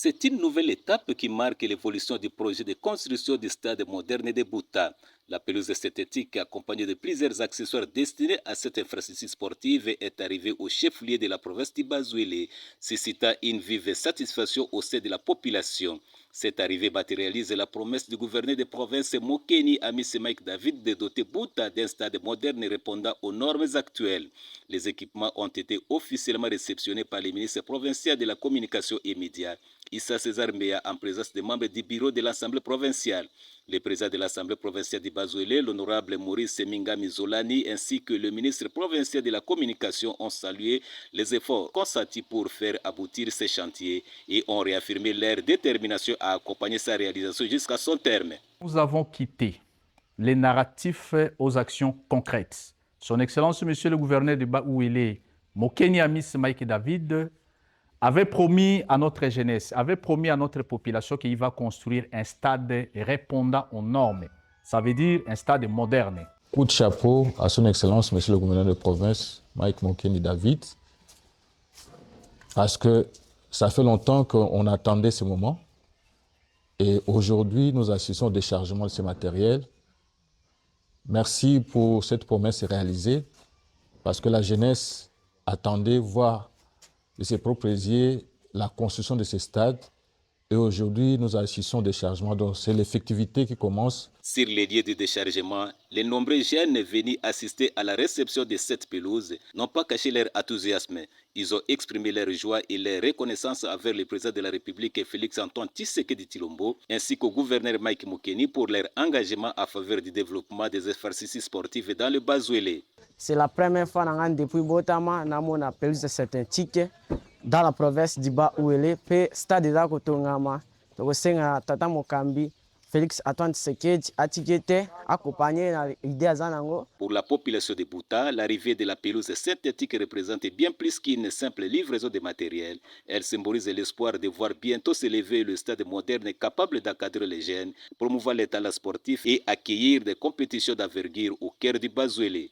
C'est une nouvelle étape qui marque l'évolution du projet de construction du stade moderne de Bouta. La pelouse synthétique, accompagnée de plusieurs accessoires destinés à cette infrastructure sportive, est arrivée au chef-lieu de la province d'Ibazouélé, suscitant une vive satisfaction au sein de la population. Cette arrivée matérialise la promesse du gouverneur de province Mokeni Amis Mike David de doter Bouta d'un stade moderne répondant aux normes actuelles. Les équipements ont été officiellement réceptionnés par le ministre provincial de la Communication et Médias, Issa César Mbea, en présence des membres du bureau de l'Assemblée provinciale. Le président de l'Assemblée provinciale d'Ibazouélé, l'honorable Maurice Minga Mizolani, ainsi que le ministre provincial de la Communication ont salué les efforts consentis pour faire aboutir ces chantiers et ont réaffirmé leur détermination à accompagner sa réalisation jusqu'à son terme. Nous avons quitté les narratifs aux actions concrètes. Son Excellence, Monsieur le gouverneur de Baouélé, Mokeni Amis Mike David, avait promis à notre jeunesse, avait promis à notre population qu'il va construire un stade répondant aux normes. Ça veut dire un stade moderne. Coup de chapeau à son Excellence, Monsieur le gouverneur de province, Mike Mokeni David, parce que ça fait longtemps qu'on attendait ce moment. Et aujourd'hui, nous assistons au déchargement de ces matériels. Merci pour cette promesse réalisée, parce que la jeunesse attendait voir de ses propres yeux la construction de ces stades. Et aujourd'hui, nous assistons au déchargement. Donc, c'est l'effectivité qui commence. Sur les lieux de déchargement, les nombreux jeunes venus assister à la réception de cette pelouse n'ont pas caché leur enthousiasme. Ils ont exprimé leur joie et leur reconnaissance envers le président de la République, Félix-Antoine Tshisekedi Tshilombo, ainsi qu'au gouverneur Mike Mokeni pour leur engagement en faveur du développement des infrastructures sportives dans le Bazouélé. C'est la première fois depuis Botama, nous avons une pelouse synthétique dans la province d'Ibazouélé, puis stade de Kotongama, Tata Mokambi, Félix Antoine Tshisekedi Atikete, accompagné dans l'idée Zanango. Pour la population de Bouta, l'arrivée de la pelouse synthétique représente bien plus qu'une simple livraison de matériel. Elle symbolise l'espoir de voir bientôt s'élever le stade moderne capable d'encadrer les jeunes, promouvoir les talents sportifs et accueillir des compétitions d'envergure au cœur du Bazouélé.